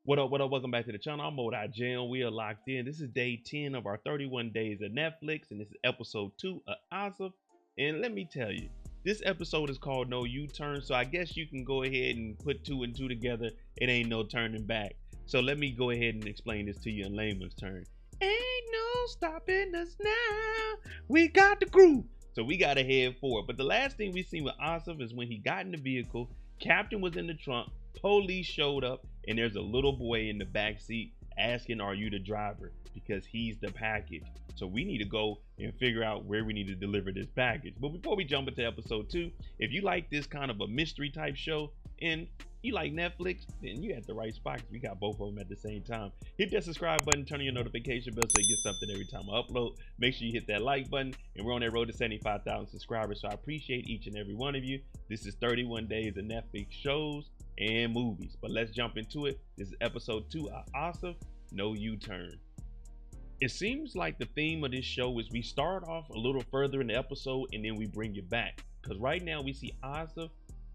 What up? Welcome back to the channel. I'm MoedotJ and we are locked in. This is day 10 of our 31 days of Netflix, and this is episode 2 of Asaf. And let me tell you, this episode is called No U-Turn, so I guess you can go ahead and put two and two together. It ain't no turning back. So let me go ahead and explain this to you in layman's terms. Ain't no stopping us now. We got the groove. So we got to head forward. But the last thing we seen with Asaf is when he got in the vehicle, Captain was in the trunk, police showed up, and there's a little boy in the back seat asking, are you the driver? Because he's the package. So we need to go and figure out where we need to deliver this package. But before we jump into episode 2, if you like this kind of a mystery type show and you like Netflix, then you at the right spot because we got both of them at the same time. Hit that subscribe button, turn on your notification bell so you get something every time I upload. Make sure you hit that like button, and we're on that road to 75,000 subscribers. So I appreciate each and every one of you. This is 31 days of Netflix shows and movies. But let's jump into it. This is episode 2 of Asaf, No U-Turn. It seems like the theme of this show is we start off a little further in the episode and then we bring it back. Because right now we see Asaf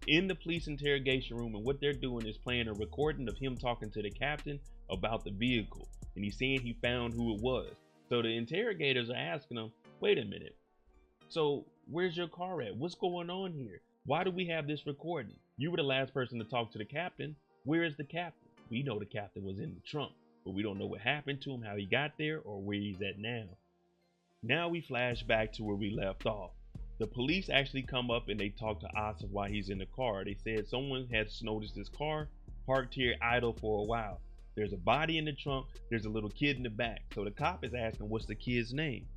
in the police interrogation room, and what they're doing is playing a recording of him talking to the captain about the vehicle. And he's saying he found who it was. So the interrogators are asking him, wait a minute. So where's your car at? What's going on here? Why do we have this recording? You were the last person to talk to the captain. Where is the captain? We know the captain was in the trunk, but we don't know what happened to him, how he got there, or where he's at now. Now we flash back to where we left off. The police actually come up and they talk to Asaf while he's in the car. They said someone has noticed this car parked here idle for a while. There's a body in the trunk. There's a little kid in the back. So the cop is asking, what's the kid's name?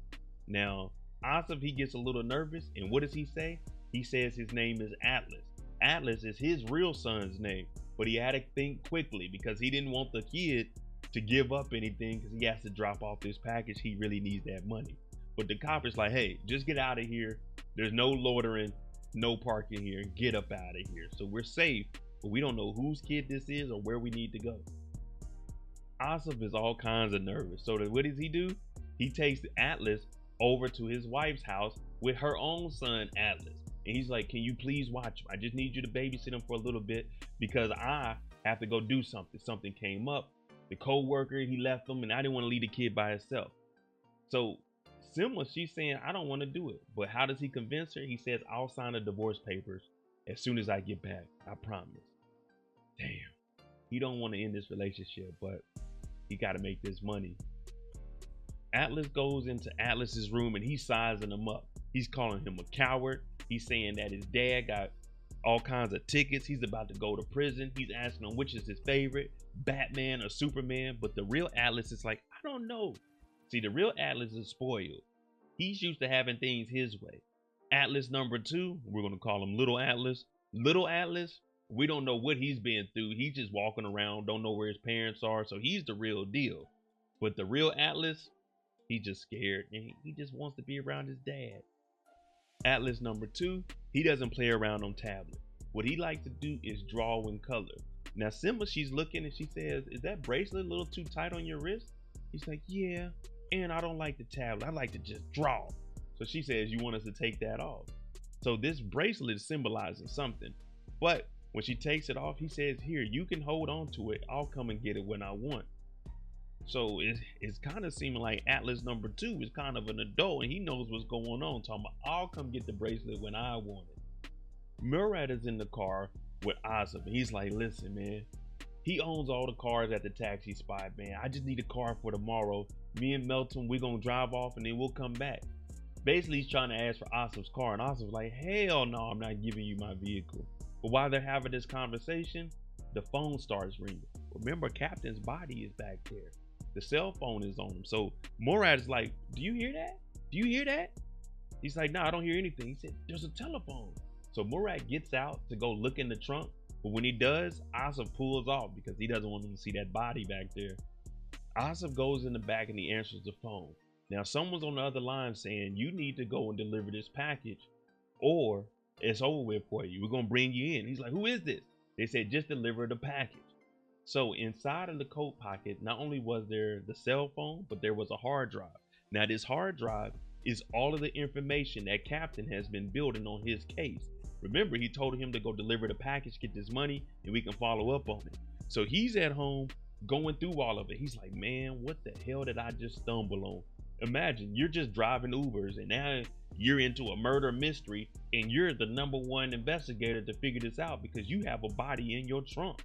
Now, Asaf, he gets a little nervous. And what does he say? He says his name is Atlas. Atlas is his real son's name, but he had to think quickly because he didn't want the kid to give up anything because he has to drop off this package. He really needs that money. But the cop is like, hey, just get out of here. There's no loitering, no parking here. Get up out of here. So we're safe, but we don't know whose kid this is or where we need to go. Asaf is all kinds of nervous. So what does he do? He takes Atlas over to his wife's house with her own son, Atlas. And he's like, can you please watch him? I just need you to babysit him for a little bit because I have to go do something. Something came up. The co-worker, he left him, and I didn't want to leave the kid by himself. So Sema, she's saying, I don't want to do it. But how does he convince her? He says, I'll sign the divorce papers as soon as I get back. I promise. Damn. He don't want to end this relationship, but he got to make this money. Atlas goes into Atlas's room and he's sizing him up. He's calling him a coward. He's saying that his dad got all kinds of tickets. He's about to go to prison. He's asking him which is his favorite, Batman or Superman. But the real Atlas is like, I don't know. See, the real Atlas is spoiled. He's used to having things his way. Atlas number 2, we're going to call him Little Atlas. Little Atlas, we don't know what he's been through. He's just walking around, don't know where his parents are. So he's the real deal. But the real Atlas, he's just scared and he just wants to be around his dad. Atlas number 2, he doesn't play around on tablet. What he likes to do is draw in color. Now Sema, she's looking and she says, is that bracelet a little too tight on your wrist? He's like, yeah. And I don't like the tablet. I like to just draw. So she says, you want us to take that off. So this bracelet is symbolizing something. But when she takes it off, he says, here, you can hold on to it. I'll come and get it when I want. So it's kind of seeming like Atlas number 2 is kind of an adult and he knows what's going on. Talking about, I'll come get the bracelet when I want it. Murad is in the car with Asaf and he's like, listen, man. He owns all the cars at the taxi spot, man. I just need a car for tomorrow. Me and Melton, we're going to drive off and then we'll come back. Basically, he's trying to ask for Asaf's car. And Asaf's like, hell no, I'm not giving you my vehicle. But while they're having this conversation, the phone starts ringing. Remember, Captain's body is back there. The cell phone is on him. So Murad is like, do you hear that? Do you hear that? He's like, no, I don't hear anything. He said, there's a telephone. So Murad gets out to go look in the trunk. But when he does, Asaf pulls off because he doesn't want him to see that body back there. Asaf goes in the back and he answers the phone. Now someone's on the other line saying, you need to go and deliver this package or it's over with for you. We're going to bring you in. He's like, who is this? They said, just deliver the package. So inside of the coat pocket, not only was there the cell phone, but there was a hard drive. Now this hard drive is all of the information that Captain has been building on his case. Remember, he told him to go deliver the package, get this money, and we can follow up on it. So he's at home going through all of it. He's like, man, what the hell did I just stumble on? Imagine you're just driving Ubers and now you're into a murder mystery and you're the #1 investigator to figure this out because you have a body in your trunk.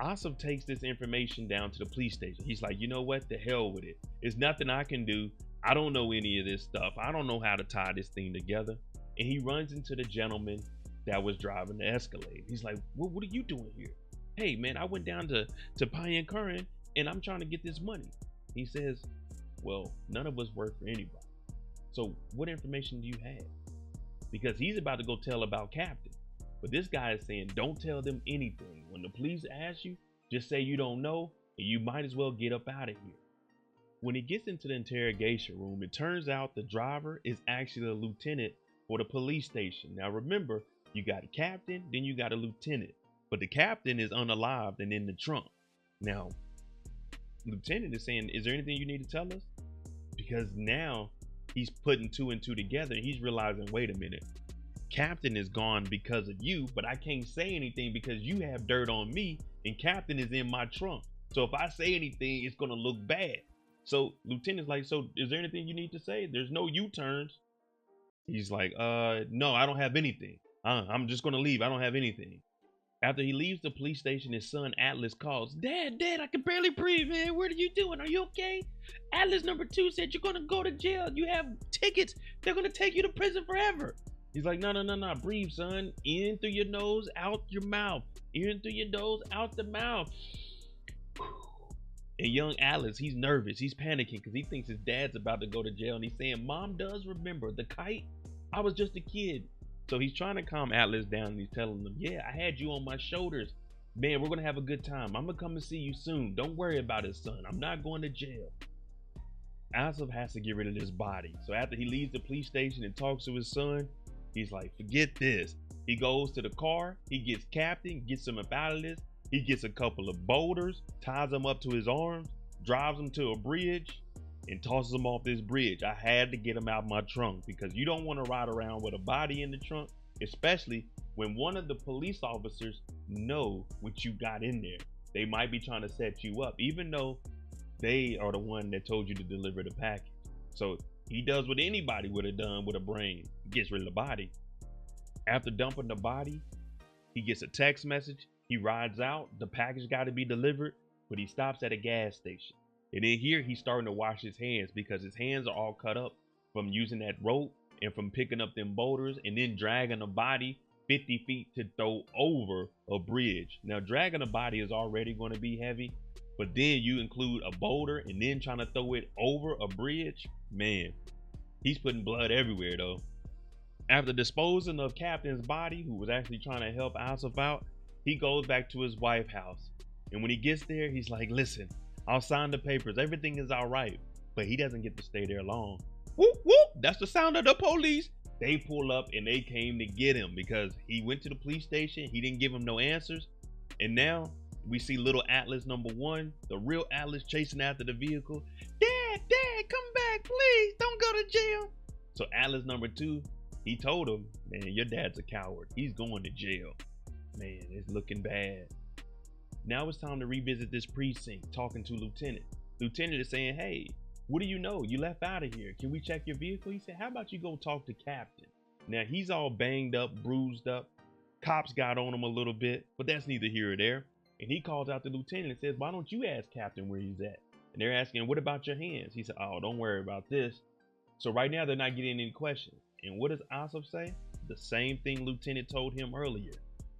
Asaf takes this information down to the police station. He's like, you know what? The hell with it. There's nothing I can do. I don't know any of this stuff. I don't know how to tie this thing together. And he runs into the gentleman that was driving the Escalade. He's like, what are you doing here? Hey, man, I went down to Payan Curran and I'm trying to get this money. He says, well, none of us work for anybody. So what information do you have? Because he's about to go tell about Captain. But this guy is saying, don't tell them anything. When the police ask you, just say you don't know, and you might as well get up out of here. When he gets into the interrogation room, it turns out the driver is actually a lieutenant for the police station. Now remember, you got a captain, then you got a lieutenant. But the captain is unalived and in the trunk. Now, lieutenant is saying, is there anything you need to tell us? Because now he's putting 2 and 2 together and he's realizing, wait a minute. Captain is gone because of you, but I can't say anything because you have dirt on me and Captain is in my trunk. So if I say anything, it's gonna look bad. So Lieutenant's like, so is there anything you need to say? There's no U-turns. He's like, no, I don't have anything. I'm just gonna leave. I don't have anything. After he leaves the police station, his son Atlas calls, Dad, I can barely breathe, man. What are you doing? Are you okay? Atlas #2 said you're gonna go to jail. You have tickets. They're gonna take you to prison forever. He's like, no, breathe, son. In through your nose, out your mouth. In through your nose, out the mouth. And young Atlas, he's nervous. He's panicking because he thinks his dad's about to go to jail. And he's saying, Mom does remember the kite. I was just a kid. So he's trying to calm Atlas down and he's telling them, yeah, I had you on my shoulders. Man, we're going to have a good time. I'm going to come and see you soon. Don't worry about it, son. I'm not going to jail. Asaf has to get rid of this body. So after he leaves the police station and talks to his son, he's like, forget this. He goes to the car. He gets Captain, gets him up out of this. He gets a couple of boulders, ties them up to his arms, drives him to a bridge, and tosses him off this bridge. I had to get him out of my trunk because you don't want to ride around with a body in the trunk, especially when one of the police officers know what you got in there. They might be trying to set you up, even though they are the one that told you to deliver the package. So he does what anybody would have done with a brain. He gets rid of the body. After dumping the body, he gets a text message. He rides out. The package got to be delivered, but he stops at a gas station. And in here, he's starting to wash his hands because his hands are all cut up from using that rope and from picking up them boulders and then dragging a body 50 feet to throw over a bridge. Now, dragging a body is already going to be heavy, but then you include a boulder and then trying to throw it over a bridge. Man, he's putting blood everywhere though. After disposing of Captain's body, who was actually trying to help Asaf out, he goes back to his wife's house. And when he gets there, he's like, listen, I'll sign the papers. Everything is all right. But he doesn't get to stay there long. Whoop, whoop. That's the sound of the police. They pull up and they came to get him because he went to the police station. He didn't give him no answers. And now we see little Atlas #1, the real Atlas, chasing after the vehicle. Dad, come back, please. Don't go to jail. So Atlas #2, he told him, man, your dad's a coward. He's going to jail. Man, it's looking bad. Now it's time to revisit this precinct, talking to Lieutenant. Lieutenant is saying, hey, what do you know? You left out of here. Can we check your vehicle? He said, how about you go talk to Captain? Now he's all banged up, bruised up. Cops got on him a little bit, but that's neither here or there. And he calls out the lieutenant and says, why don't you ask Captain where he's at? And they're asking, what about your hands? He said, oh, don't worry about this. So right now they're not getting any questions. And what does Asaf say? The same thing Lieutenant told him earlier.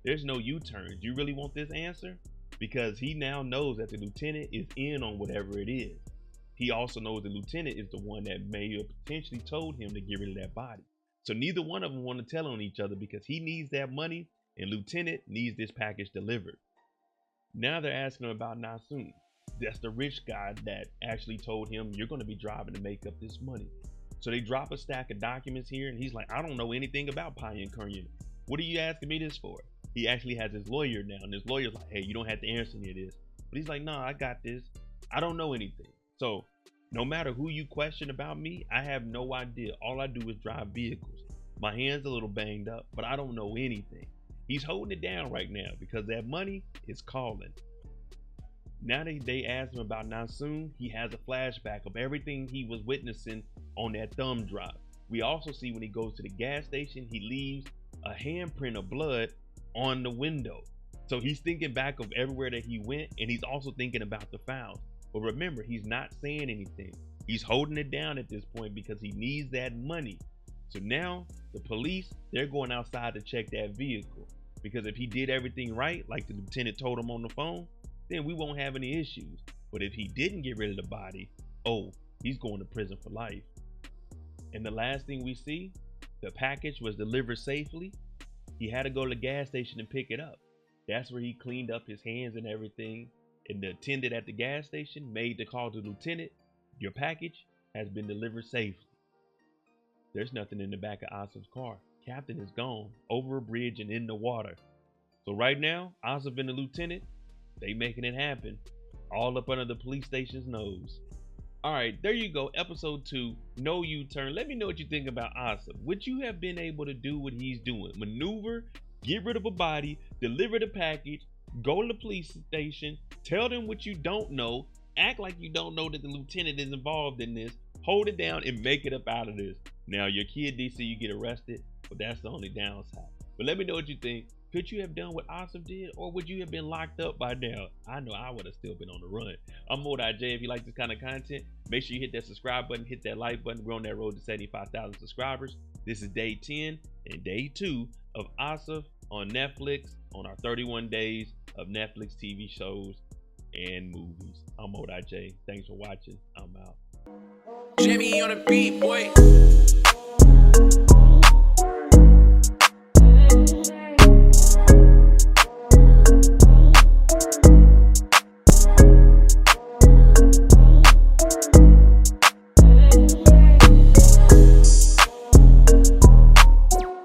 There's no U-turns. You really want this answer? Because he now knows that the lieutenant is in on whatever it is. He also knows the lieutenant is the one that may have potentially told him to get rid of that body. So neither one of them want to tell on each other because he needs that money and lieutenant needs this package delivered. Now they're asking him about Nasun. That's the rich guy that actually told him you're going to be driving to make up this money. So they drop a stack of documents here and he's like, I don't know anything about Payan Curran. What are you asking me this for? He actually has his lawyer now and his lawyer's like, hey, you don't have to answer any of this. But he's like, nah, I got this. I don't know anything. So no matter who you question about me, I have no idea. All I do is drive vehicles. My hand's a little banged up, but I don't know anything. He's holding it down right now because that money is calling. Now that they asked him about Nasoon, he has a flashback of everything he was witnessing on that thumb drive. We also see when he goes to the gas station, he leaves a handprint of blood on the window. So he's thinking back of everywhere that he went, and he's also thinking about the files. But remember, he's not saying anything. He's holding it down at this point because he needs that money. So now the police, they're going outside to check that vehicle, because if he did everything right, like the lieutenant told him on the phone, then we won't have any issues. But if he didn't get rid of the body, oh, he's going to prison for life. And the last thing we see, the package was delivered safely. He had to go to the gas station and pick it up. That's where he cleaned up his hands and everything. And the attendant at the gas station made the call to the lieutenant. Your package has been delivered safely. There's nothing in the back of Asaf's car. Captain is gone, over a bridge and in the water. So right now, Asaf and the lieutenant, they making it happen. All up under the police station's nose. All right, there you go. Episode 2, No U-Turn. Let me know what you think about Asaf. Would you have been able to do what he's doing? Maneuver, get rid of a body, deliver the package, go to the police station, tell them what you don't know, act like you don't know that the lieutenant is involved in this, hold it down and make it up out of this. Now your kid DC, you get arrested, but that's the only downside. But let me know what you think. Could you have done what Asaf did, or would you have been locked up by now? I know I would have still been on the run. I'm MoedotJ. If you like this kind of content, make sure you hit that subscribe button, hit that like button. We're on that road to 75,000 subscribers. This is day 10 and day 2 of Asaf on Netflix, on our 31 days of Netflix TV shows and movies. I'm MoedotJ. Thanks for watching. I'm out. Jimmy on the beat, boy.